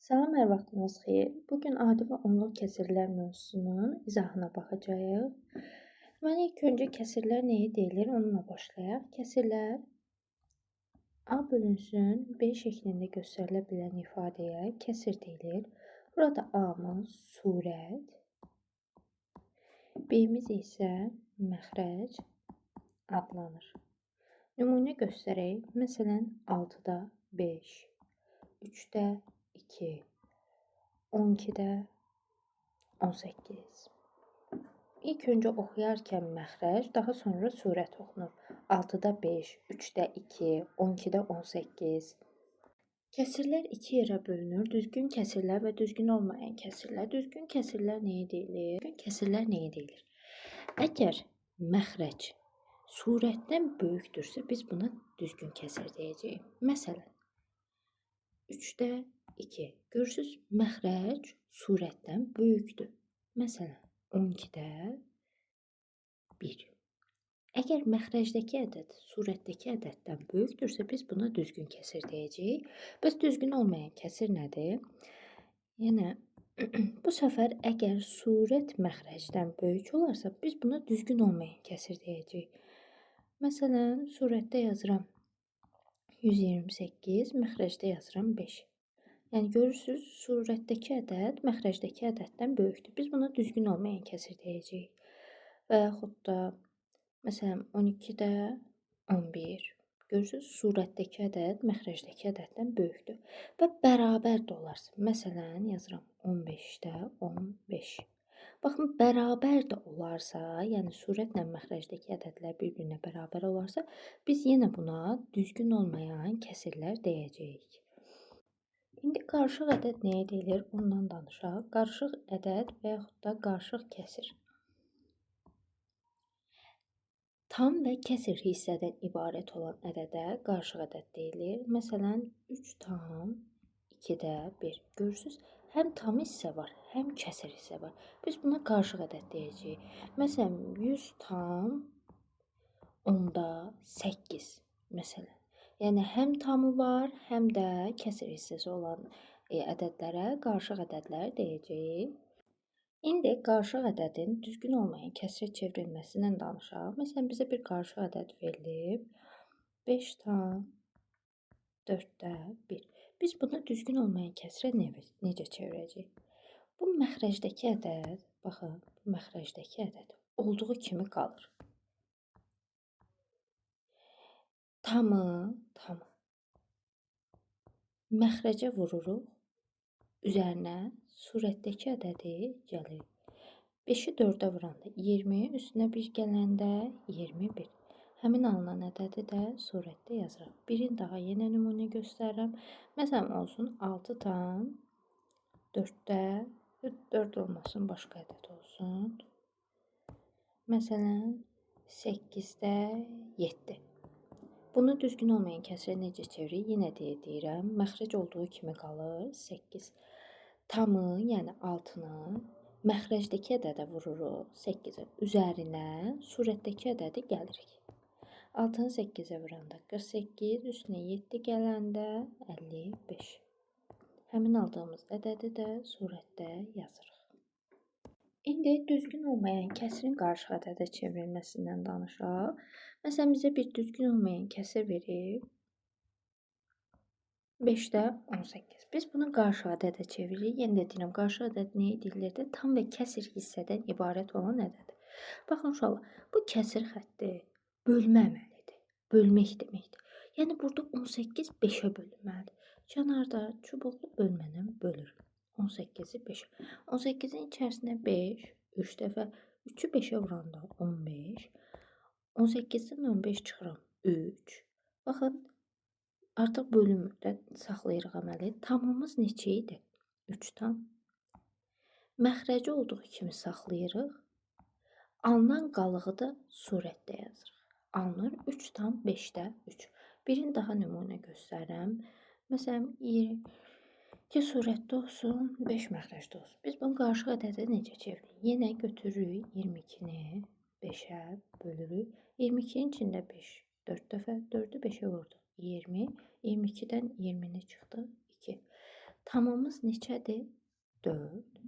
Salam, hər vaxtınız xeyir. Bugün adi və onluq kəsirlər mövzusunun izahına baxacağıq. Deməli, ilk öncə kəsirlər nəyə deyilir, onunla başlayaq. Kəsirlər A bölünsün B şəklində göstərilə bilən ifadəyə kəsir deyilir. Burada A-mız surət, B-miz isə məxrəc adlanır. Nümunə göstərək. Məsələn, 6-da 5, 3-də 2, 12-də 18. İlk öncə oxuyarkən məxrəc, daha sonra surət oxunur. 6-da 5, 3-də 2, 12-də 18. Kəsirlər iki yerə bölünür. Düzgün kəsirlər və düzgün olmayan kəsirlər. Düzgün kəsirlər nəyə deyilir? Düzgün kəsirlər nəyə deyilir? Əgər məxrəc surətdən böyükdürsə, biz buna düzgün kəsir deyəcəyik. Məsələn, 3-də 2. Görürsüz, məxrəc surətdən böyükdür. Məsələn, 12-də 1. Əgər məxrəcdəki ədəd surətdəki ədəddən böyükdürsə, biz buna düzgün kəsir deyəcəyik. Bəs düzgün olmayan kəsir nədir? Yəni, bu səfər əgər surət məxrəcdən böyük olarsa, biz buna düzgün olmayan kəsir deyəcəyik. Məsələn, surətdə yazıram 128, məxrəcdə yazıram 5. Yəni, görürsünüz, surətdəki ədəd məxrəcdəki ədəddən böyükdür. Biz buna düzgün olmayan kəsir deyəcəyik. Və yaxud da, məsələn, 12-də 11. Görürsünüz, surətdəki ədəd məxrəcdəki ədəddən böyükdür. Və bərabər də olarsa, məsələn, yazıram 15-də 15. Baxın, bərabər də olarsa, yəni surətlə məxrəcdəki ədədlər bir-birinə bərabər olarsa, biz yenə buna düzgün olmayan kəsirlər deyəcəyik. İndi qarışıq ədəd nəyə deyilir? Ondan danışaq. Qarışıq ədəd və yaxud da qarışıq kəsir. Tam və kəsir hissədən ibarət olan ədədə qarışıq ədəd deyilir. Məsələn, 3 tam 2-də 1. Görürsünüz, həm tam hissə var, həm kəsir hissə var. Biz buna qarışıq ədəd deyəcəyik. Məsələn, 100 tam 10-da 8. Məsələn. Yəni, həm tamı var, həm də kəsir hissəsi olan ədədlərə qarışıq ədədlər deyəcəyik. İndi qarışıq ədədin düzgün olmayan kəsirə çevrilməsindən danışaq. Məsələn, bizə bir qarışıq ədəd verilib. 5 tam 4-də 1. Biz bunu düzgün olmayan kəsirə necə çevirəcəyik? Bu məxrəcdəki ədəd, baxın, bu məxrəcdəki ədəd olduğu kimi qalır. Tamı məxrəcə vururuq, üzərinə surətdəki ədədi gəlir. 5-i 4-ə vuranda 20, üstünə 1 gələndə 21. Həmin alınan ədədi də surətdə yazırıq. Birin daha yenə nümunə göstərirəm. Məsələn, olsun 6 tam 4-də 4 olmasın, başqa ədəd olsun. Məsələn, 8-də 7. Bunu düzgün olmayan kəsirə necə çeviririk? Yenə deyirəm, məxrəc olduğu kimi qalır 8. Tamı, yəni 6-nı məxrəcdəki ədədə vururuq 8-ə. Üzərinə surətdəki ədədi gəlirik. 6-nı 8-ə vuranda 48, üstünə 7 gələndə 55. Həmin aldığımız ədədi də surətdə yazırıq. İndi düzgün olmayan kəsirin qarışıq ədədə çevrilməsindən danışaq. Məsələn, bizə bir düzgün olmayan kəsir verib 5-də 18. Biz bunu qarışıq ədədə çeviririk. Yenə də deyirəm, qarışıq ədəd nəyə deyilir? Tam və kəsir hissədən ibarət olan ədəd. Baxın, uşaqlar, bu kəsir xətti bölmə əməlidir. Bölmək deməkdir. Yəni, burada 18 5-ə bölünməlidir. Kənarda çubuqlu bölməni bölür. 18-i 5-ə. 18-in içərisinə 5, 3 dəfə. 3-ü 5-ə vuranda 15. 18-dən 15 çıxıram 3. Baxın, artıq bölünmürdə saxlayırıq əməli. Tamımız neçə idi? 3 tam. Məxrəci olduğu kimi saxlayırıq. Alınan qalığı da surətdə yazırıq. Alınır 3 tam 5-də 3. Birin daha nümunə göstərirəm. Məsələn, 2 surətdə olsun, 5 məxrəcdə olsun. Biz bunu qarışıq ədədə necə çeviririk? Yenə götürürük 22-ni 5-ə bölürük. 22-nin içində 5, 4 dəfə, 4-ü 5-ə vurduq. 20, 22-dən 20-ni çıxdı 2. Tamamız neçədir? 4.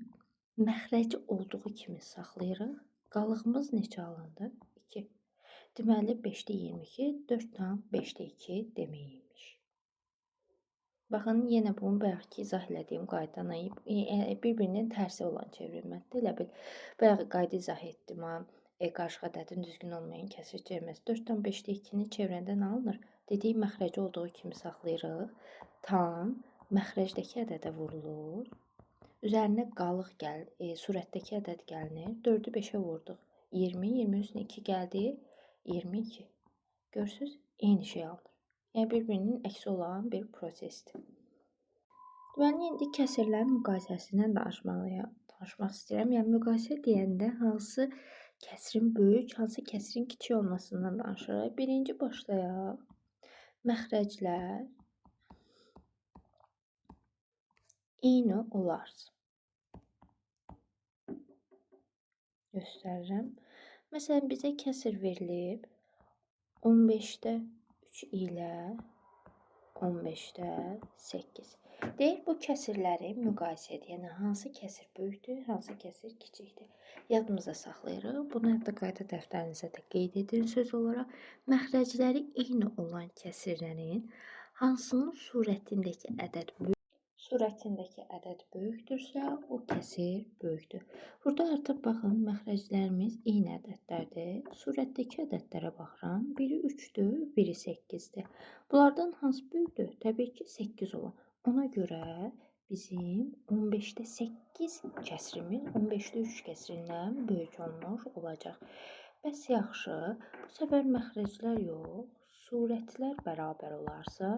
Məxrəci olduğu kimi saxlayırıq. Qalığımız neçə alındı? 2. Deməli 5-də 22, 4 tam 5-də 2 deməkmiş. Baxın, yenə bunu bayaqki izah elədiyim qaydanı bir-birinin tərsi olan çevrilmədir. Elə bil bayaq qayda izah etdim ha. Qarşı ədədin düzgün olmayan kəsir çevirməsi. 4-dan 5-də 2-ni çevirəndə nə alınır? Dedik, məxrəci olduğu kimi saxlayırıq. Tam məxrəcdəki ədədə vurulur. Üzərinə qalıq surətdəki ədəd gəlinir. 4-ü 5-ə vurduq. 20, 20 üstünə 2 gəldi. 22. Görürsüz? Eyni şey alınır. Yəni bir-birinin əksi olan bir prosesdir. Deməli, indi kəsirlərin müqayisəsindən danışmaq istəyirəm. Yəni müqayisə deyəndə hansı kəsirin böyük, hansı kəsirin kiçik olmasından danışırıq. Birinci başlayaq. Məxrəclər eyni olarsa. Göstərirəm. Məsələn, bizə kəsir verilib 15-də 3 ilə 15-də 8. Deyir, bu kəsirləri müqayisə edir. Yəni, hansı kəsir böyükdür, hansı kəsir kiçikdir. Yadımıza saxlayırıq. Bunu hətta qayda dəftərinizə də qeyd edin söz olaraq. Məxrəcləri eyni olan kəsirlərin hansının surətindəki ədəd böyükdürsə, o kəsir böyükdür. Burada artıq baxın, məxrəclərimiz eyni ədədlərdir. Surətdəki ədədlərə baxıram. Biri 3-dür, biri 8-dir. Bunlardan hansı böyükdür? Təbii ki, 8 olan. Ona görə bizim 15-də 8 kəsirimiz 15-də 3 kəsirindən böyük olmuş olacaq. Bəs yaxşı, bu səfər məxrəclər yox, surətlər bərabər olarsa,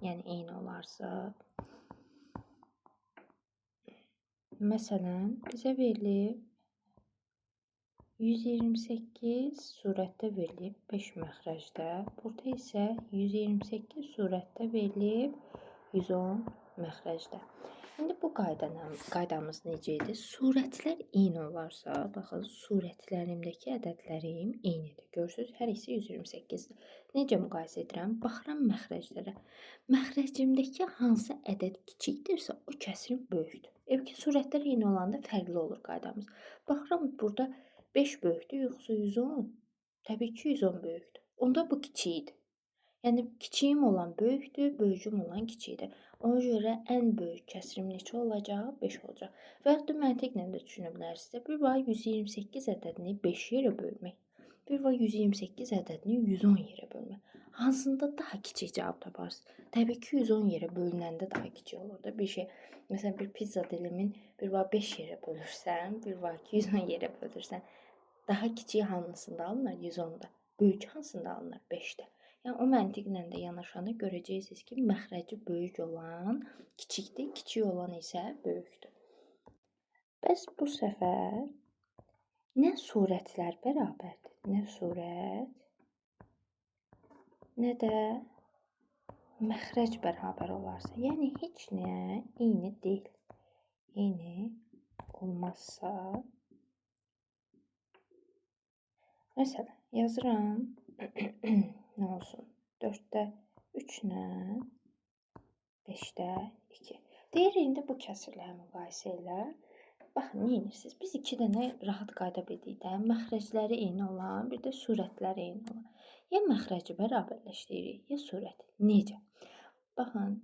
yəni eyni olarsa, məsələn, bizə verilib 128 surətdə verilib 5 məxrəcdə, burada isə 128 surətdə verilib 110 məxrəcdə. İndi bu qaydamız necə idi? Surətlər eyni olarsa, baxın, surətlərimdəki ədədlərim eynidir. Görürsünüz, hər ikisi 128-dir. Necə müqayisə edirəm? Baxıram məxrəclərə. Məxrəcimdəki hansı ədəd kiçikdirsə, o kəsirim böyükdür. Ki, surətlər eyni olanda fərqli olur qaydamız. Baxıram, burada 5 böyükdür, yoxsa 110? Təbii ki, 110 böyükdür. Onda bu kiçikdir. Yəni, kiçiyim olan böyükdür, böyücüm olan kiçikdir. Ona görə ən böyük kəsirim neçə olacaq? 5 olacaq. Və yaxud da məntiqlə də düşünə bilərsiniz. Bir var 128 ədədini 5 yerə bölmək. Bir var 128 ədədini 110 yerə bölmək. Hansında daha kiçik cavab taparsınız? Təbii ki, 110 yerə bölünəndə daha kiçik olur da bir şey. Məsələn, bir pizza dilimin bir var 5 yerə bölürsən, bir var ki, 110 yerə bölürsən. Daha kiçik hansında alınır? 110-da. Böyük hansında alınır? 5-də. Yəni, o məntiqlə də yanaşanda görəcəksiniz ki, məxrəci böyük olan kiçikdir, kiçik olan isə böyükdür. Bəs bu səfər nə surətlər bərabərdir, nə surət, nə də məxrəc bərabər olarsa, yəni heç nə eyni deyil. Eyni olmazsa, məsələn, yazıram, nə olsun? 4-də 3 ilə 5-də 2. Deyir, indi bu kəsirləri müqayisə elə. Baxın, nə edirsiniz? Biz 2 dənə rahat qayda bildik də. Məxrəcləri eyni olan, bir də surətləri eyni olan. Ya məxrəci bərabərləşdiririk, ya surəti. Necə? Baxın,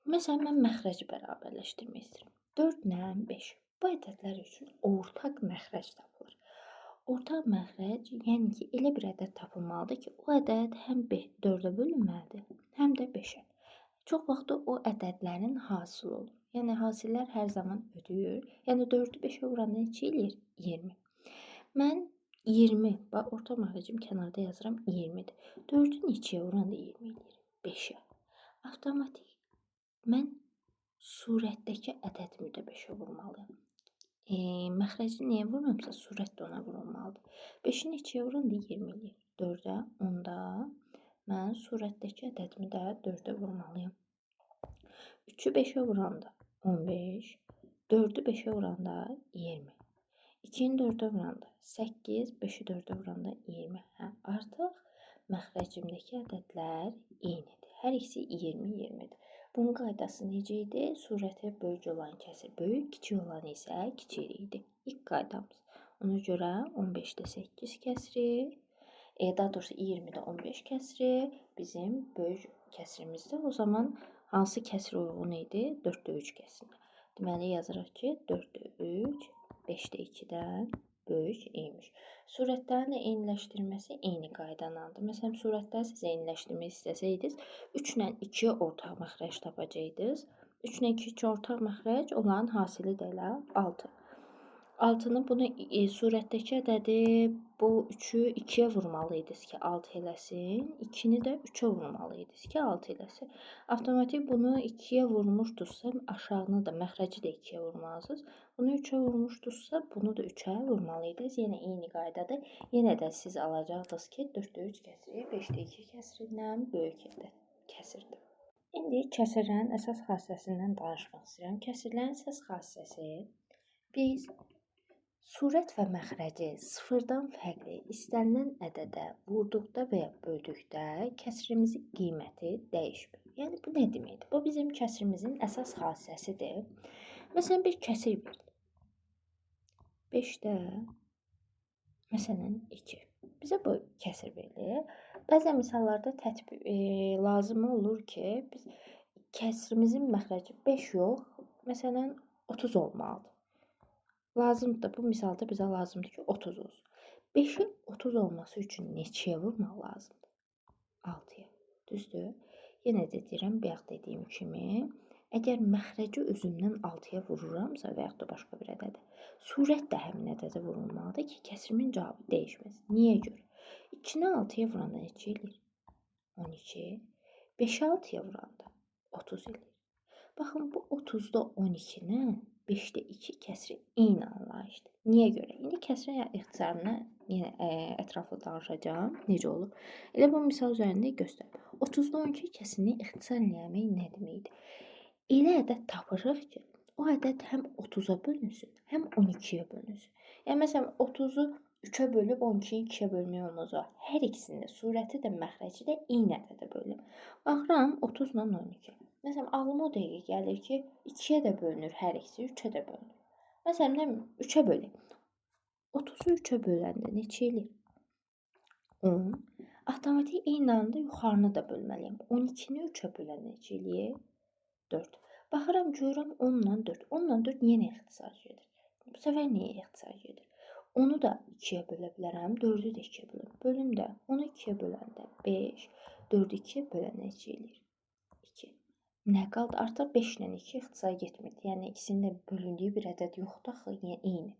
məsələn, mən məxrəci bərabərləşdirmək istəyirəm. 4 ilə 5. Bu ədədlər üçün ortaq məxrəc tapılır. Ortaq məxrəc, yəni ki, elə bir ədəd tapılmalıdır ki, o ədəd həm 4-ə bölünməlidir, həm də 5-ə. Çox vaxt o ədədlərin hasılı olur. Yəni, hasillər hər zaman ödəyir. Yəni, 4-ü 5-ə vuranda neçə eləyir? 20. Mən 20, bax, ortaq məxrəcim kənarda yazıram 20-dir. 4-ü neçəyə vuranda 20 eləyir? 5-ə. Avtomatik mən surətdəki ədədimi də 5-ə vurmalıyım. Məxrəci niyə vurmamsa, surət də ona vurulmalıdır. 5-i neçəyə vuranda 20 eləyir? 4-ə, 10-da mən surətdəki ədədimi də 4-ə vurmalıyım. 3-ü 5-ə vuranda 15, 4-ü 5-ə vuranda 20. 2-ni 4-ə vuranda 8, 5-i 4-ə vuranda 20. Artıq məxrəcimdəki ədədlər eynidir. Hər ikisi 20-20-dir. Bunun qaydası necə idi? Surəti böyük olan kəsir böyük, kiçik olan isə kiçik idi. İlk qaydamız. Ona görə 15-də 8 kəsiri, daha doğrusu 20-də 15 kəsiri bizim böyük kəsirimizdir. O zaman hansı kəsir uyğun idi? 4-də 3 kəsir. Deməli yazırıq ki, 4-də 3, 5-də 2-dən böyük imiş. Surətlərin də eyniləşdirməsi eyni qaydanandır. Məsələn, surətləri siz eyniləşdirmək istəsəydiniz, 3 ilə 2 ortaq məxrəc tapacaqdınız. 3 ilə 2 ortaq məxrəc olan hasili də elə 6. 6-nı bunu surətdəki ədədi bu 3-ü 2-yə vurmalıydınız ki 6 eləsin. 2-ni də 3-ə vurmalıydınız ki 6 eləsin. Avtomatik bunu 2-yə vurmuşdursa aşağını da məxrəci də 2-yə vurmalısınız. Bunu 3-ə vurmuşdursa bunu da 3-ə vurmalıydınız. Yenə eyni qaydadır. Yenə də siz alacaqdınız ki 4-də 3 kəsiri 5-də 2 kəsirindən böyük kəsirdir. İndi kəsirlərin əsas xassəsindən danışmaq istəyirəm. Kəsirlərin əsas xassəsi biz surət və məxrəci sıfırdan fərqli istənilən ədədə vurduqda və ya böldükdə kəsirimizin qiyməti dəyişmir. Yəni bu nə deməkdir? Bu bizim kəsirimizin əsas xassəsidir. Məsələn bir kəsir verilir. 5-də məsələn 2. Bizə bu kəsir verilir. Bəzən misallarda lazım olur ki, biz kəsirimizin məxrəci 5 yox, məsələn 30 olmalıdır. Lazımdır. Bu misalda bizə lazımdır ki 30 olsun. 5-in 30 olması üçün neçəyə vurmaq lazımdır? 6-ya. Düzdür? Yenə də deyirəm, bayaq dediyim kimi, əgər məxrəci özümdən 6-ya vururamsa və yaxud da başqa bir ədədə, surət də həmin ədədə vurulmalıdır ki, kəsirimin cavabı dəyişməsin. Niyə görə? 2-ni 6-ya vuranda neçə eləyir? 12. 5-i 6-ya vuranda 30 eləyir. Baxın, bu 30-da 12-nin 5-də 2 kəsiri eyni anlayışdır. Niyə görə? İndi kəsirin ixtisarını yenə ətraflı danışacağım. Necə olur? Elə bu misal üzərində göstərim. 30-da 12 kəsirini ixtisar eləmək nə deməkdir? Elə ədəd tapırıq ki, o ədəd həm 30-a bölünsün, həm 12-yə bölünsün. Yəni məsələn 30-u 3-ə bölüb 12-yi 2-yə bölmək olmaz o. Hər ikisində surəti də, məxrəci də eyni ədədə bölünür. Baxıram 30 ilə 12. Məsələn, ağlıma o dəqiqə gəlir ki, 2-yə də bölünür hər ikisi, 3-ə də bölünür. Məsələn, 3-ə bölək. 30-u 3-ə böləndə neçə eləyir? 10. Avtomatik eyni anda yuxarını da bölməliyəm. 12-ni 3-ə böləndə neçə eləyir? 4. Baxıram, görürəm 10 ilə 4. 10 ilə 4 yenə ixtisar gedir. Bu səfər niyə ixtisar gedir? 10-u da 2-yə bölə bilərəm, 4-ü də 2-yə bölüm. Bölüm də 10-u 2-yə böləndə 5, 4-ü 2-yə böləndə neçə eləyir? 2. Nə qaldı? Artıq 5 ilə 2 ixtisar getmirdi. Yəni ikisinin də bölündüyü bir ədəd yoxdur axı, yəni eyni.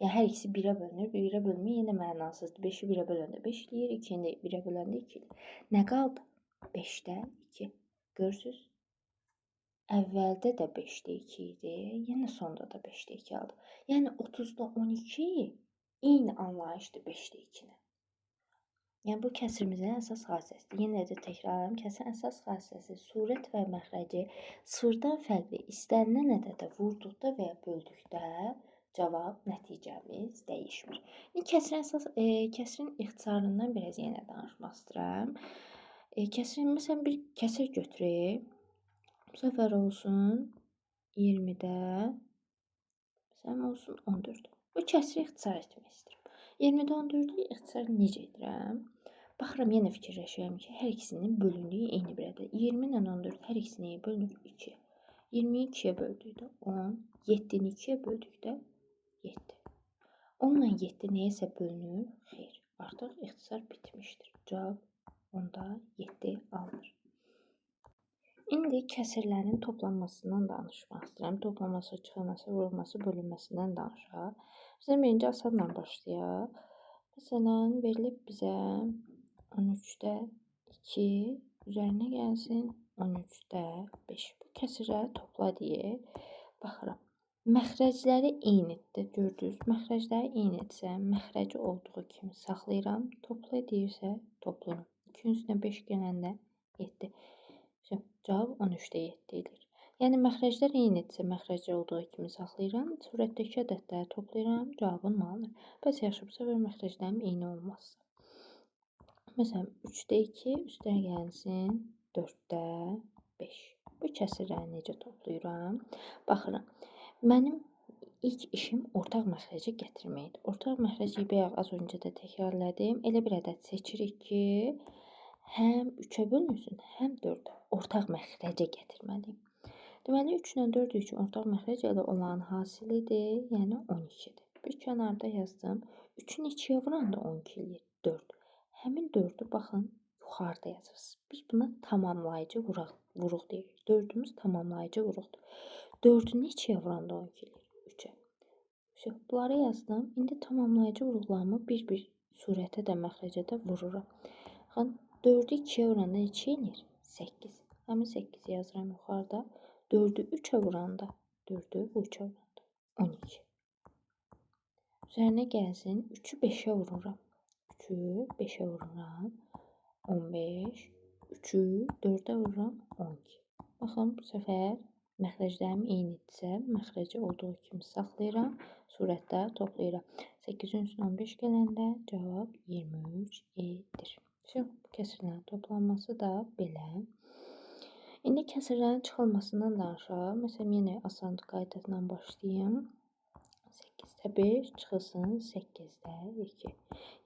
Yəni hər ikisi 1-ə bölünür, 1-ə bölmək yenə mənasızdır. 5-i 1-ə böləndə 5 eləyir, 2-ni də 1-ə böləndə 2 eləyir. Nə qaldı? 5-də 2. Görürsüz? Əvvəldə də 5-də 2 idi, yenə sonda da 5-də 2 aldı. Yəni 30-da 12 eyni anlayışdır 5-də 2-nə. Yəni bu kəsirimizin əsas xassəsidir. Yenə də təkrarlayım, kəsirin əsas xassəsi surət və məxrəci sıfırdan fərqli istənilən ədədə vurduqda və ya böldükdə cavab, nəticəmiz dəyişmir. İndi kəsirin ixtisarından biraz yenə danışmaq istəyirəm. Kəsirin məsələn bir kəsir götürək. Bu səfər olsun 20-də, məsələn olsun 14. Bu kəsiri ixtisar etmək istəyirəm. 20-də 14-ü ixtisar necə edirəm? Baxıram, yenə fikirləşirəm ki, hər ikisinin bölündüyü eyni bir ədəd. 20 ilə 14 hər ikisini bölünür 2. 20-yi 2-yə böldükdə 10, 7-ni 2-yə böldükdə 7. 10 ilə 7 nəyəsə bölünür? Xeyr, artıq ixtisar bitmişdir. Cavab onda 7 alınır. İndi kəsirlərin toplanmasından danışmaq istəyirəm. Toplanması, çıxılması, vurulması, bölünməsindən danışaq. Bizə birinci asanla başlayaq. Məsələn, verilib bizə 13-də 2 üzərinə gəlsin 13-də 5. Bu kəsirləri topla deyir. Baxıram. Məxrəcləri eynidir. Gördünüz, məxrəcləri eynidirsə, məxrəci olduğu kimi saxlayıram. Topla deyirsə, toplayıram. 2-ün üstünə 5 gələndə 7. Cavab 13-də 7 edir. Yəni məxrəclər eynidirsə, məxrəci olduğu kimi saxlayıram. Surətdəki ədədləri toplayıram, cavabım alınır. Bəs yaxşı, bu səfər məxrəclərim eyni olmazsa. Məsələn, 3-də 2 üstə gəlsin 4-də 5. Bu kəsirləri necə toplayıram? Baxıram. Mənim ilk işim ortaq məxrəci gətirməkdir. Ortaq məxrəci bayaq az öncə də təkrarladım. Elə bir ədəd seçirik ki, həm 3-ə bölünsün, həm 4-ə. Ortaq məxrəcə gətirməliyim. Deməli 3 ilə 4 üçün ortaq məxrəc elə olan hasilidir, yəni 12-dir. Bir kənarda yazdım. 3-ün 2-yə vuranda 12 eləyir 4. Həmin 4-ü baxın yuxarıda yazırsınız. Biz buna tamamlayıcı vuruq deyirik. 4-ümüz tamamlayıcı vuruqdur. 4-ü neçəyə vuranda 12 eləyir 3-ə. Bunları yazdım. İndi tamamlayıcı vuruqlarımı bir-bir surətə də məxrəcə də vururam. Baxın 4-ü 2-yə vuranda neçə eləyir? 8. Həmin 8-i yazıram yuxarıda. 4'ü 3'e vuranda, 4'ü 3'e vuranda 12. Üzerine gelsin 3'ü 5'e vururam. 3'ü 5'e vururam. 15. 3'ü 4'e vururam. 12. Baxın bu səfər məxrəclərim eynidirsə, məxrəci olduğu kimi saxlayıram. Surətdə toplayıram. 8'in üstünə 15 gələndə cavab 23 edir. Şimdi bu kəsirlərin toplanması da belə. İndi kəsirlərin çıxılmasından danışaq. Məsələn, yenə asanlıq qaydasından başlayayım. 8-də 5 çıxılsın 8-də 2.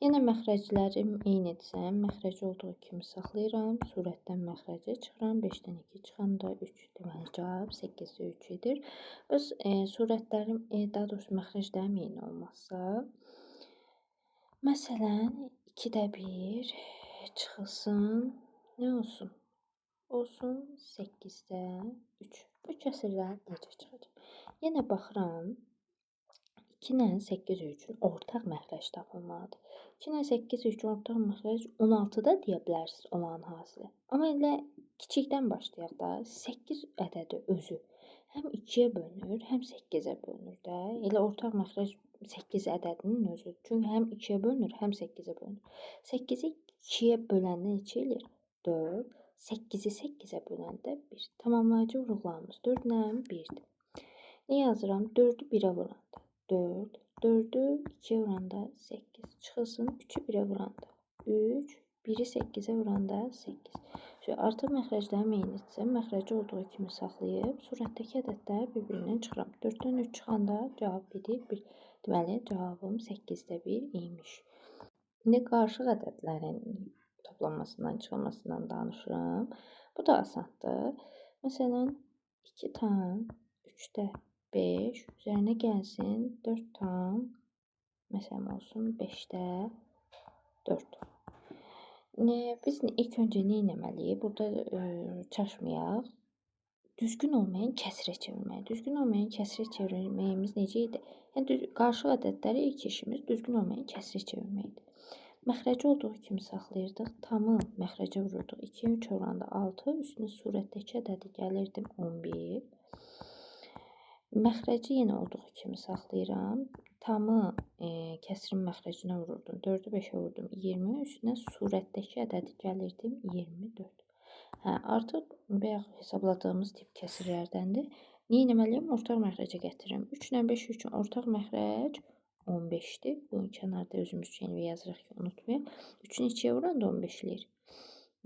Yenə məxrəclərim eynidirsə, məxrəci olduğu kimi saxlayıram. Surətdən məxrəcə çıxıram. 5-dən 2 çıxanda 3. Deməli, cavab 8-də 3 edir. Öz surətlərim, daha doğrusu məxrəclərim eyni olmazsa, məsələn, 2-də 1 çıxılsın, nə olsun? Olsun 8'də 3. Bu kəsirlər necə çıxacaq? Yenə baxıram. 2 ilə 8 üçün ortaq məxrəc tapılmalıdır. 2 ilə 8 üçün ortaq məxrəc 16-da deyə bilərsiniz olan hasili. Amma elə kiçikdən başlayaq da. 8 ədədi özü həm 2-yə bölünür, həm 8-ə bölünür də. Elə ortaq məxrəc 8 ədədinin özüdür. Çünki həm 2-yə bölünür, həm 8-ə bölünür. 8-i 2-yə böləndə neçə eləyir? 4. 8'i 8'e böləndə 1. Tamamlayıcı vuruqlarımız 4 ilə 1'dir. Ne yazıram? 4'ü 1'ə vuranda 4. 4'ü 2'ye vuranda 8. Çıxılsın 3'ü 1'ə vuranda 3. 1'i 8'ə vuranda 8. Şöyle artıq məxrəclərim eynidirsə, məxrəci olduğu kimi saxlayıb, surətdəki ədədləri bir-birindən çıxıram. 4'dən 3 çıxanda cavab edir 1. Deməli, cavabım 8'də 1 imiş. İndi qarşıq ədədlərin toplanmasından, çıxılmasından danışıram. Bu da asandır. Məsələn, 2 tam 3'də 5 üzərinə gəlsin 4 tam məsələn olsun 5'də 4. Biz ilk öncə nə etməliyik? Burada çaşmayaq. Düzgün olmayan kəsirə çevirmək. Düzgün olmayan kəsirə çevirməyimiz necə idi? Yəni qarşıq ədədləri ilk işimiz düzgün olmayan kəsirə çevirməkdir. Məxrəci olduğu kimi saxlayırdıq. Tamı məxrəcə vururduq. 2-yə 3 vuranda 6, üstünə surətdəki ədədi gəlirdim 11. Məxrəci yenə olduğu kimi saxlayıram. Tamı kəsirin məxrəcinə vururdum. 4-ü 5-ə vurdum 20, üstünə surətdəki ədədi gəlirdim 24. Artıq bayaq hesabladığımız tip kəsirlərdəndir. Nə etməliyəm? Ortaq məxrəcə gətirirəm. 3 ilə 5 üçün ortaq məxrəc 15'dir. Bunu kənarda özümüz üçün yazırıq ki, unutmayaq. 3'ün 2'ye vuranda 15 eləyir.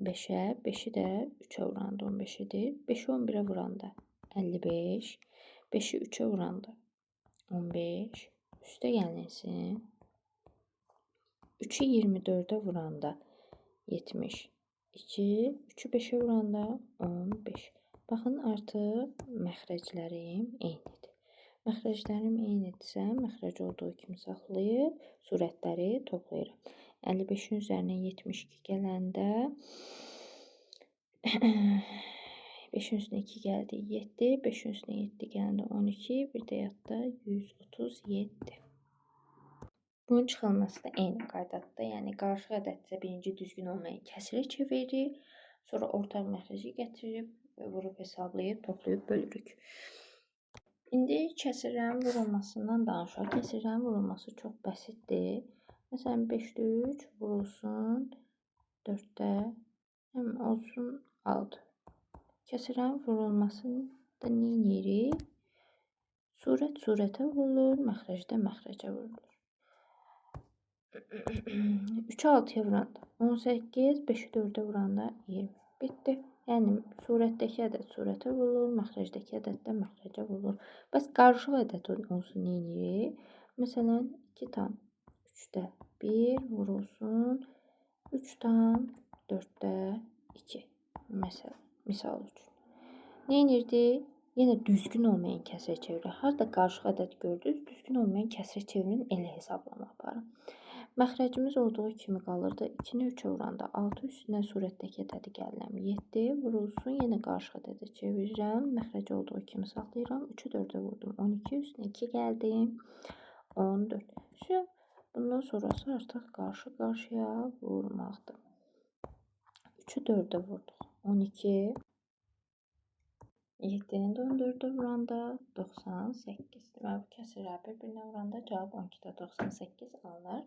5'ə, 5'i də 3'ə vuranda 15 edir. 5'i 11'ə vuranda 55. 5'i 3'ə vuranda 15. Üstə gəlinsin. 3'ü 24'ə vuranda 72. 3'ü 5'ə vuranda 15. Baxın, artıq məxrəclərim eynidir. Məxrəclərim eynidirsə, məxrəc olduğu kimi saxlayıb, surətləri toplayıram. 55'in üzərinə 72 gələndə 5'in üstünə 2 gəldi 7, 5'in üstünə 7 gələndə 12, bir də yadda 137. Bunun çıxılması da eyni qaydadır. Yəni qarşıq ədədsə birinci düzgün olmayan kəsirə çeviririk, sonra ortaq məxrəci gətirib, vurub hesablayıb, toplayıb bölürük. İndi kəsirlərin vurulmasından danışaq. Kəsirlərin vurulması çox bəsitdir. Məsələn, 5'də 3 vurulsun 4'də həm olsun 6. Kəsirlərin vurulmasında nə edirik? Surət surətə vurulur, məxrəc də məxrəcə vurulur. 3'ü 6'ya vuranda 18, 5'i 4'ə vuranda 20. Bitdi. Yəni surətdəki ədəd surətə vurulur, məxrəcdəki ədəd də məxrəcə vurulur. Bəs qarışıq ədəd olsun nə edirik? Məsələn, 2 tam 3-də 1 vurulsun 3 tam 4-də 2. Məsələn, misal üçün. Nə edirdik? Yenə düzgün olmayan kəsrə çevirir. Harda qarışıq ədəd gördünüz, düzgün olmayan kəsrə çevirin, elə hesablama aparın. Məxrəcimiz olduğu kimi qalırdı. 2-ni 3-ə vuranda 6 üstünə surətdəki ədədi gəlirəm. 7 vurulsun, yenə qarışıq ədədə çevirirəm. Məxrəc olduğu kimi saxlayıram. 3-ü 4-ə vurdum. 12 üstünə 2 gəldim. 14. Şu, bundan sonrası artıq qarşı-qarşıya vurmaqdır. 3-ü 4-ə vurduq. 12. 7-ni də 14-ə vuranda 98. Deməli, bu kəsrlər bir-birinə vuranda cavab 12-də 98 alınır.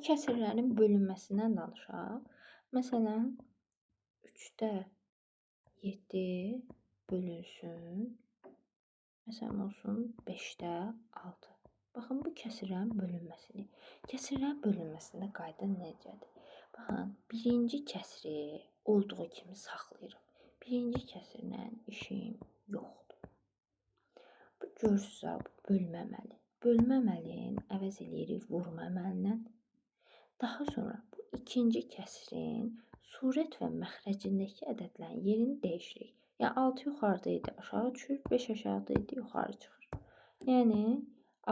Kəsrlərin bölünməsindən danışaq. Məsələn, 3-də 7 bölünsün. Məsələn, olsun 5-də 6. Baxın, bu kəsrlərin bölünməsini. Kəsrlərin bölünməsində qayda necədir? Baxın, birinci kəsri olduğu kimi saxlayırıq. Birinci kəsrlə işim yoxdur. Bu görürsə, bu bölməməli. Bölməməlini əvəz eləyirik vurma əməlindən. Daha sonra bu ikinci kəsrin surət və məxrəcindəki ədədlərin yerini dəyişirik. Yəni 6 yuxarıda idi, aşağı düşür, 5 aşağıda idi, yuxarı çıxır. Yəni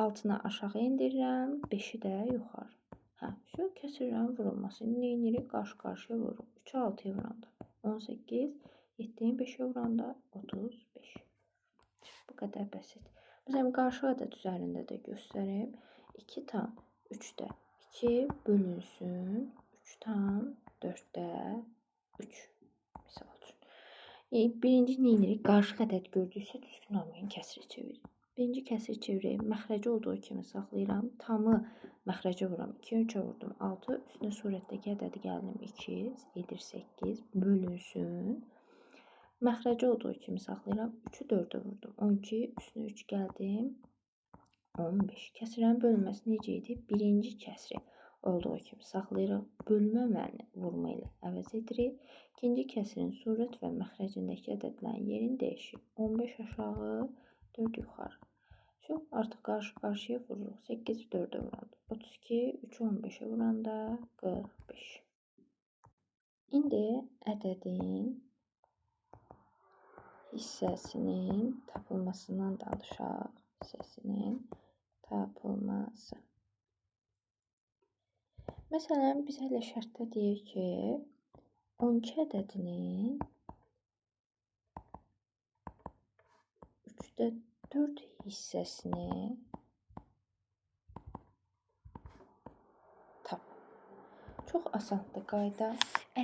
6-nı aşağı endirirəm, 5-i də yuxarı. Şu kəsrlərin vurulması. Nə edirik? Qarşı-qarşıya vururuq. 3-ü 6-ya vuranda 18, 7-ni 5-ə vuranda 35. Bu qədər bəsit. Məsələn, qarşı ədəd üzərində də göstərim. 2 tam 3-də 2 bölünsün 3 tam 4-də 3. Misal üçün. Birinci nə edirik? Qarışıq ədəd gördüksə düzgün olmayan kəsrə çeviririk. Birinci kəsri çevirib məxrəci olduğu kimi saxlayıram. Tamı məxrəcə vururam. 2-ni 3-ə vurdum. 6 üstünə surətdəki ədədi gəldim. 2 edir 8 bölünsün. Məxrəci olduğu kimi saxlayıram. 3-ü 4-ə vurdum. 12 üstünə 3 gəldim. 15. Kəsrlərin bölünməsi necə idi? Birinci kəsri olduğu kimi saxlayırıq. Bölmə əməlini vurma ilə əvəz edirik. İkinci kəsrin surət və məxrəcindəki ədədlərin yerini dəyişir. 15 aşağı, 4 yuxarı. Şu, artıq qarşı-qarşıya vururuq. 8 4-ə vuranda 32, 3-ü 15-ə vuranda 45. İndi ədədin hissəsinin tapılmasından danışaq. Hissəsinin tapılması. Məsələn, biz hələ şərtdə deyək ki, 12 ədədinin 3-də 4 hissəsini tap. Çox asandır qayda.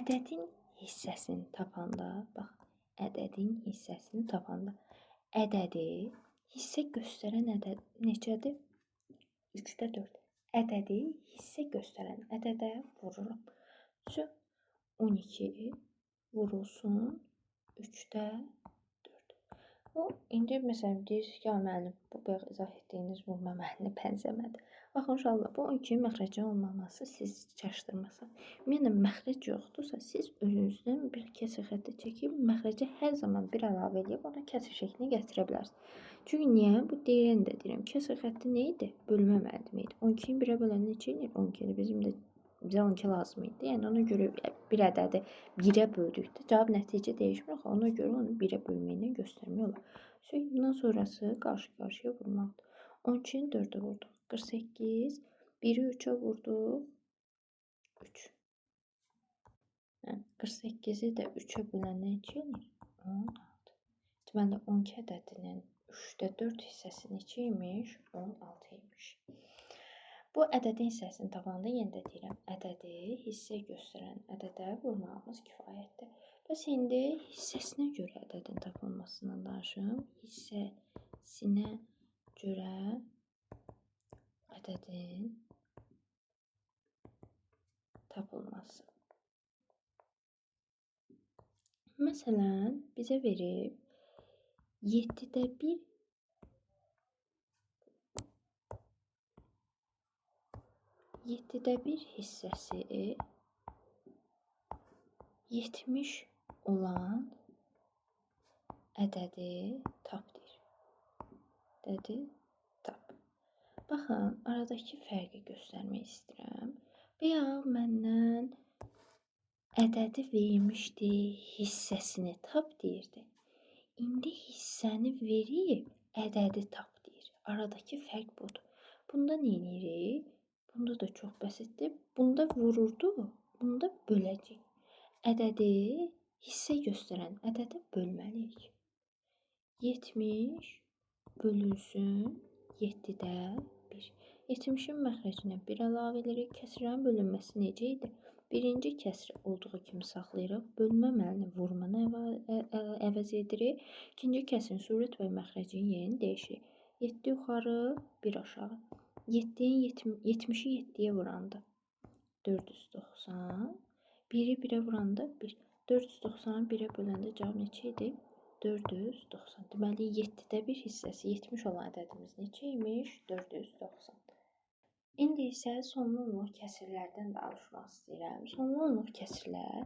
Ədədin hissəsini tapanda, bax, ədədin hissəsini tapanda ədədi hissə göstərən ədəd neçədir? 3-də 4. Ədədi hissə göstərən ədədə vururum. 12 vurulsun 3-də 4. O, indi məsələn deyirsiniz ki, müəllim, bu bayaq izah etdiyiniz vurma əməlini bənzəmədi. Baxın, uşaqlar, bu 12-nin məxrəcin olmaması sizi çaşdırmasın. Ümumiyyətlə, məxrəc yoxdursa, siz özünüzdən bir kəsr xətti çəkib, məxrəcə hər zaman bir əlavə edib, ona kəsr şəklini gətirə bilərsiniz. Çünki niyə? Bu deyilən də deyirəm. Kəsr xətti nə idi? Bölmə əməli idi. 12-ni 1-ə bölən neçə edir? 12-dir. Bizə 12 lazım idi. Yəni, ona görə bir ədədi 1-ə böldükdə cavab nəticə dəyişmir. Ona görə onu 1-ə bölməklə göstərmək olar. Bundan sonrası qarşı-qarşıya vurmaqdır. 12-ni 4-ə vurduq. 48. 1-i 3-ə vurduq. 3. 48-i də 3-ə bölən neçə edir? 16. Deməli, 12 ədədinin 3-də 4 hissəsi neçə imiş? 16 imiş. Bu ədədin hissəsini tapanda yenə də deyirəm, ədədi hissə göstərən ədədə vurmağımız kifayətdir. Bəs indi hissəsinə görə ədədin tapılmasından danışım. Hissəsinə görə ədədin tapılması. Məsələn, bizə verib 7-də 1 7-də 1 hissəsi 70 olan ədədi tap deyir. Ədədi tap. Baxın, aradakı fərqi göstərmək istəyirəm. Bayaq məndən ədədi vermişdi, hissəsini tap deyirdi. İndi hissəni verib ədədi tap deyir. Aradakı fərq budur. Bunda nə edirik? Bunda da çox bəsitdir. Bunda vururdu, bunda böləcək. Ədədi hissə göstərən ədədə bölməliyik. 70 bölünsün 7-də 1. 70-in məxrəcinə 1 əlavə edirik. Kəsirin bölünməsi necə idi? Birinci kəsri olduğu kimi saxlayırıq. Bölmə əməlini vurmanı əvəz edirik. İkinci kəsrin surət və məxrəcin yerini dəyişirik. 7 yuxarı, 1 aşağı. 70'i 7'ye vuranda 490. 1'i 1'e vuranda 1. 490'ı 1'e böləndə cavab neçə idi? 490. Deməli 7'də 1 hissəsi 70 olan ədədimiz neçə imiş? 490. İndi isə sonlu onluq kəsirlərdən danışmaq istəyirəm. Sonlu onluq kəsirlər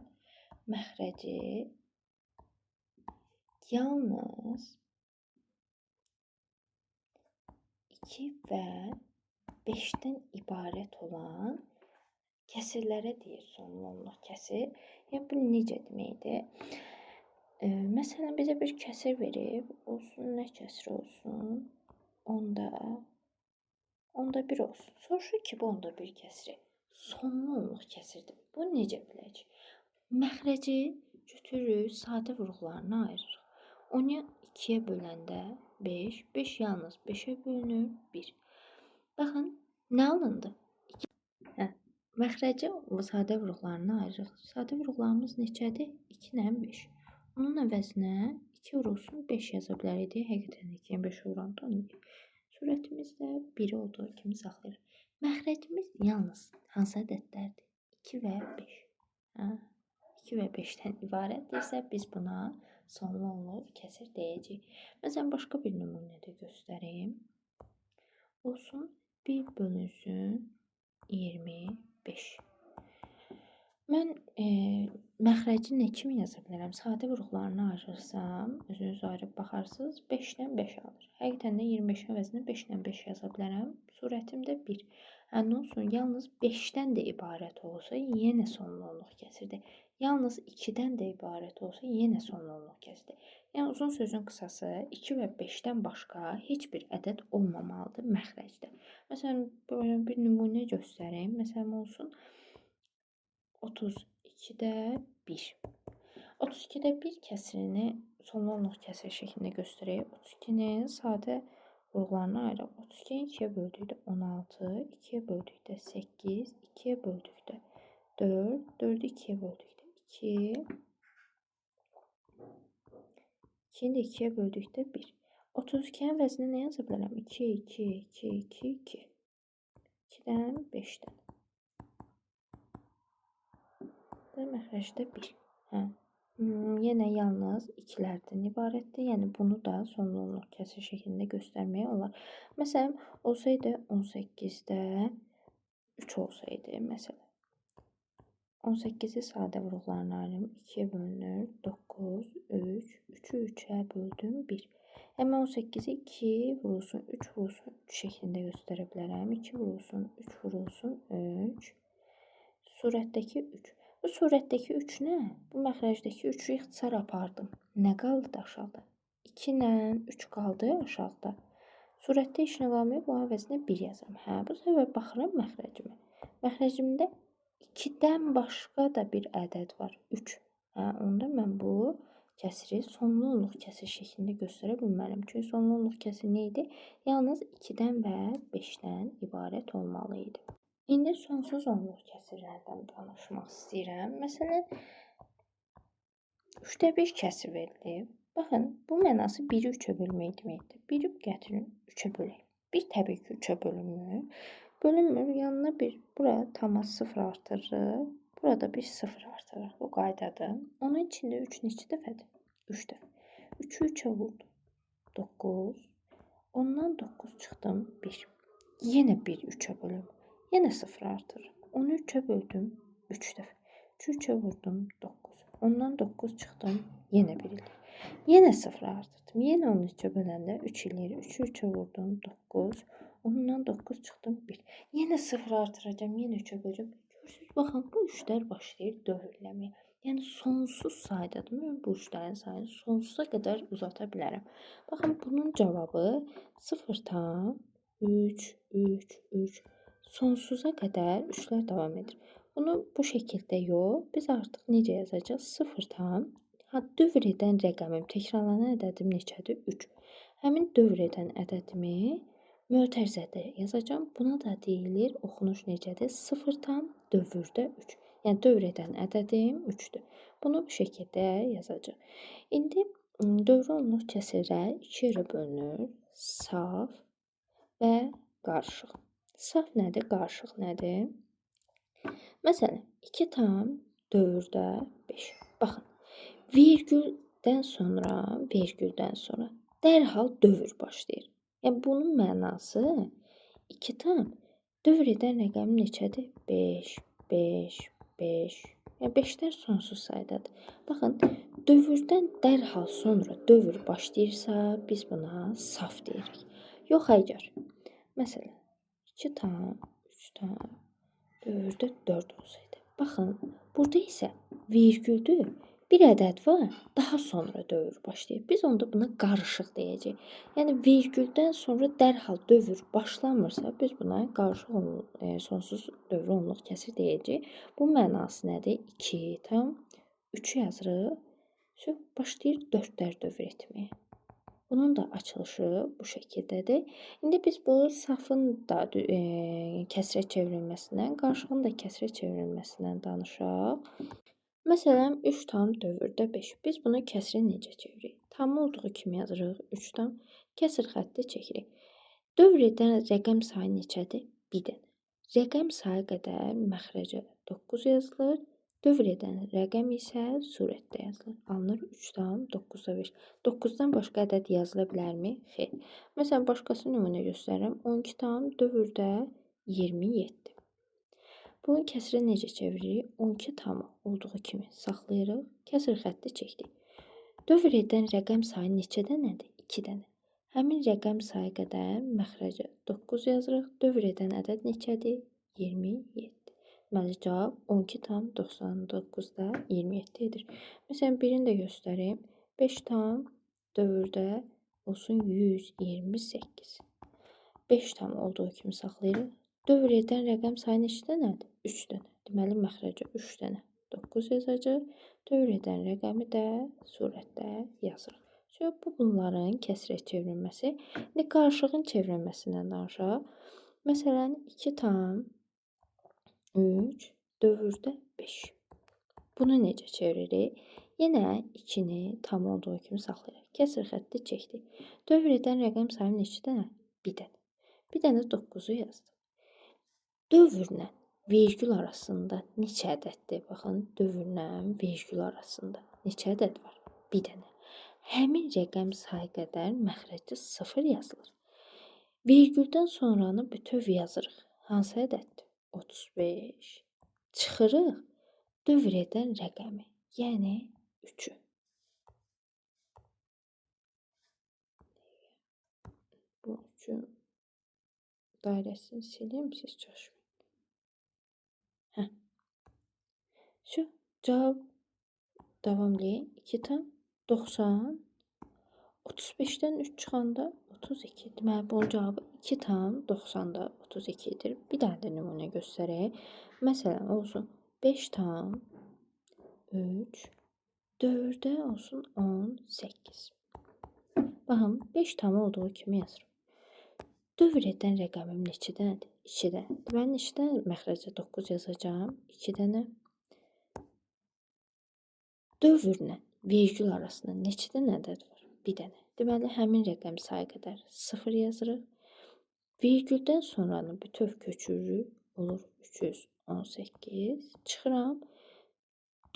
məxrəci yalnız 2 və 5'dən ibarət olan kəsirlərə deyir sonlu onluq kəsir. Yəni bu necə deməkdir? Məsələn bizə bir kəsir verib, olsun nə kəsir olsun? Onda 1 olsun. Soruşur ki, bu onda 1 kəsiri sonlu onluq kəsirdir. Bu necə biləcək? Məxrəci götürürük, sadə vurğularına ayırırıq. Onu 2'ye böləndə 5, 5 yalnız 5'e bölünür 1. Baxın, nə alındı? Məxrəci sadə vurğularına ayırırıq. Sadə vurğularımız neçədir? 2 ilə 5. Onun əvəzinə 2 vurulsun 5 yaza bilərik. Həqiqətən 2-yə 5 vuranda 12. Surətimiz də 1 olduğu kimi saxlayırıq. Məxrəcimiz yalnız hansı ədədlərdir? 2 və 5. 2 və 5'dən ibarətdirsə biz buna sonlu onluq kəsir deyəcəyik. Məsələn, başqa bir nümunə də göstəreyim. Olsun 1 bölünsün 25. Mən məxrəci nə kimi yaza bilərəm? Sadə vurğularını ayırırsam, özünüz ayırıb baxarsınız, 5'dən 5 alır. Həqiqətən də 25 əvəzinə 5'dən 5 yaza bilərəm. Surətim də 1. Nə olsun, yalnız 5'dən də ibarət olsa, yenə sonlu onluq kəsirdir. Yalnız 2'dən də ibarət olsa, yenə sonlu onluq kəsirdir. Yəni uzun sözün qısası 2 və 5'dən başqa heç bir ədəd olmamalıdır məxrəcdə. Məsələn, böyle bir nümunə göstəreyim. Məsələn, olsun 32'də 1. 32'də 1 kəsirini sonlu onluq kəsir şəklində göstərək. 32'nin sadə vurğularını ayıraq. 32'yi 2'ye böldükdə 16, 2'ye böldükdə 8, 2'ye böldükdə 4, 4'ü 2'ye böldükdə 2, 2'ni də 2'ye böldükdə 1. 32'nin əvəzinə nə yaza bilərəm? 2, 2, 2, 2, 2. 2'dən 5'dən. Məxrəcdə 1. Yenə yalnız 2'lərdən ibarətdir. Yəni bunu da sonlu onluq kəsir şəklində göstərmək olar. Məsələn, olsaydı 18'də 3 olsaydı, məsələn. 18'i sadə vurğularına ayırım. 2'ye bölünür 9, 3, 3'ü 3'e böldüm 1. Həmin 18'i 2 vurulsun 3 vurulsun 3 şəklində göstərə bilərəm. 2 vurulsun 3 vurulsun 3. Surətdəki 3. Bu surətdəki 3 nə? Bu məxrəcdəki 3'ü ixtisar apardım. Nə qaldı aşağıda? 2 ilə 3 qaldı aşağıda. Surətdə heç nə qalmıyor. Bu əvəzinə 1 yazıram. Bu səbəb baxıram məxrəcimə. Məxrəcimdə 2'dən başqa da bir ədəd var. 3. Onda mən bu kəsiri sonlu onluq kəsir şəklində göstərə bilməliyəm. Çünki sonlu onluq kəsir nə idi? Yalnız 2'dən və 5'dən ibarət olmalı idi. İndi sonsuz onluq kəsirlərdən danışmaq istəyirəm. Məsələn, 3'də 1 kəsir verilib. Baxın, bu mənası 1'i 3'ə bölmək deməkdir. 1'i gətirin 3'ə bölək. 1 təbii ki 3'ə bölünmür. Bölünmür, yanına bir, bura tama 0 artırırıq. Burada bir 0 artırırıq. Bu qaydadır. Onun içində 3 neçə dəfədir? 3 dəfə. 3'ü 3'ə vurdum. 9. Ondan 9 çıxdım 1. Yenə 1 3'ə bölüm. Yenə 0 artırırım. Onu 3'ə böldüm 3 dəfə. 3'ü 3'ə vurdum 9. Ondan 9 çıxdım yenə 1 ilə. Yenə 0 artırdım. Yenə onu 3-ə böləndə 3 eləyir. 3-ü 3-ə vurdum 9. Ondan 9 çıxdım 1. Yenə 0 artıracağım. Yenə 3-ə böləcəm. Görürsüz, baxın bu üçlər başlayır dövürləməyə. Yəni sonsuz saydadır. Mən bu üçlərin sayını sonsuza qədər uzata bilərəm. Baxın bunun cavabı 0,3 sonsuza qədər üçlər davam edir. Bunu bu şəkildə yox, biz artıq necə yazacağıq? 0, dövr edən rəqəmim, təkrarlanan ədədim neçədir? 3. Həmin dövr edən ədədimi mötərizədə yazacağam. Buna da deyilir, oxunuş necədir? 0 dövrdə 3. Yəni dövr edən ədədim 3-dür. Bunu bu şəkildə yazacağıq. İndi dövr olunmuş kəsrə 2 yerə bölünür. Saf və qarışıq. Saf nədir? Qarışıq nədir? Məsələn, 2 tam dövrdə 5. Baxın, vergüldən sonra dərhal dövr başlayır. Yəni bunun mənası 2 tam dövr edən rəqəm neçədir? 5, 5, 5. Yəni 5-lər sonsuz saydadır. Baxın, dövrdən dərhal sonra dövr başlayırsa, biz buna saf deyirik. Yox əgər, məsələn, 2 tam, 3 tam dövrdə 4 olsaydı. Baxın, burada isə vergüldür. Bir ədəd var, daha sonra dövr başlayır. Biz onda buna qarışıq deyəcəyik. Yəni vergüldən sonra dərhal dövr başlamırsa, biz buna qarışıq sonsuz dövr onluq kəsir deyəcəyik. Bu mənası nədir? 2 tam 3 yazırıq. Başlayır 4-lər dövr etməyə. Bunun da açılışı bu şəkildədir. İndi biz bu safın da kəsrə çevrilməsindən, qarışığın da kəsrə çevrilməsindən danışaq. Məsələn, 3 tam dövrdə 5. Biz bunu kəsrə necə çeviririk? Tam olduğu kimi yazırıq. 3 tam kəsr xətti çəkirik. Dövr edən rəqəm sayı neçədir? 1 dənə. Rəqəm sayı qədər məxrəcə 9 yazılır. Dövr edən rəqəm isə surətdə yazılır. Alınır 3 tam 9-da 5. 9-dan başqa ədəd yazıla bilərmi? Xeyr. Məsələn, başqası nümunə göstərirəm. 12 tam dövrdə 27. Bunu kəsrə necə çeviririk? 12 tamı olduğu kimi saxlayırıq. Kəsr xətti çəkdik. Dövr edən rəqəm sayı neçə dənədir? 2 dənə. Həmin rəqəm sayı qədər məxrəcə 9 yazırıq. Dövr edən ədəd neçədir? 27. Deməli, cavab 12 tam 99-da 27 edir. Məsələn, birini də göstərim. 5 tam dövrdə olsun 128. 5 tam olduğu kimi saxlayırıq. Dövr edən rəqəm sayı neçə dənədir? 3 dənə. Deməli, məxrəcə 3 dənə 9 yazacaq. Dövr edən rəqəmi də surətdə yazırıq. Bu bunların kəsrə çevrilməsi. İndi qarışığın çevrilməsindən danışaq. Məsələn, 2 tam 3 dövrdə 5. Bunu necə çeviririk? Yenə 2-ni tam olduğu kimi saxlayırıq. Kəsr xətti çəkdik. Dövr edən rəqəm sayı neçə dənə? 1 dənə. Bir dənə 9-u yazdım. Dövrlə vergül arasında neçə ədəddir? Baxın, dövrlə vergül arasında neçə ədəd var? 1 dənə. Həmin rəqəm sayı qədər məxrəcə 0 yazılır. Vergüldən sonranı bütöv yazırıq. Hansı ədəddir? 35. Çıxırıq dövr edən rəqəmi, yəni 3-ü. Bu 3-ün dairəsini sileyim, siz çalışmayın. Cavab davam edək. 2 tam 90. 35-dən 3 çıxanda 32. Deməli, bunun cavabı 2 tam 90-da 32-dir. Bir dənə də nümunə göstərək. Məsələn, olsun 5 tam 3 4-də olsun 18. Baxın, 5 tam olduğu kimi yazırım. Dövr edən rəqəmim neçə dənədir? 2 dənə. Deməli, neçə dənə məxrəcə 9 yazacağam? 2 dənə. Dövrlə vergül arasında neçə dənə ədəd var? 1 dənə. Deməli, həmin rəqəm sayı qədər 0 yazırıq. Vergüldən sonranı bütöv köçürürük. Olur 318. Çıxıram.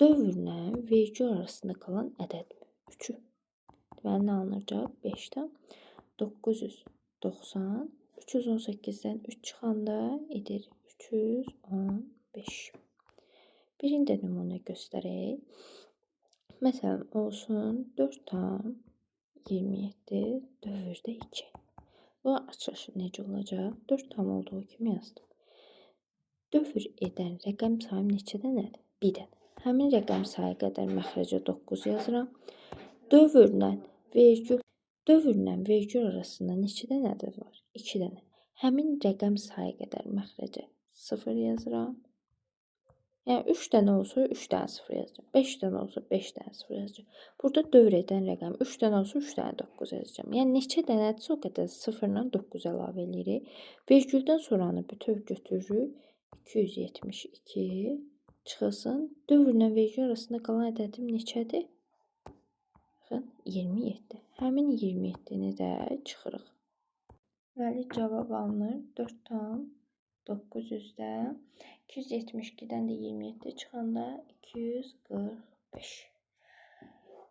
Dövrlə vergül arasında qalan ədəd 3-ü. Deməli, nə alınacaq? 5-dən 990. 318-dən 3 çıxanda edir 315. Birini də nümunə göstərək. Məsələn, olsun 4 tam 27 dövrdə 2. Bu açılışı necə olacaq? 4 tam olduğu kimi yazdım. Dövr edən rəqəm sayım neçə dənədir? 1 dənə. Həmin rəqəm sayı qədər məxrəcə 9 yazıram. Dövrlə vergül arasında neçə dənə ədəd var? 2 dənə. Həmin rəqəm sayı qədər məxrəcə 0 yazıram. Yəni 3 dənə olsa 3 dənə 0 yazacağam. 5 dənə olsa 5 dənə 0 yazacağam. Burada dövr edən rəqəm 3 dənə olsa 3 dənə 9 yazacağam. Yəni neçə dənədirsə o qədər 0 ilə 9 əlavə edirik. Vergüldən sonranı bütöv götürürük. 272 çıxılsın. Dövrlə vergül arasında qalan ədədim neçədir? Baxın, 27. Həmin 27-ni də çıxırıq. Deməli, cavab alınır 4 tam 900-dən 272-dən də 27 çıxanda 245.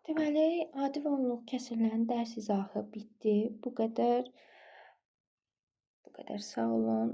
Deməli, adi və onluq kəsrlərin dərs izahı bitdi. Bu qədər. Sağ olun.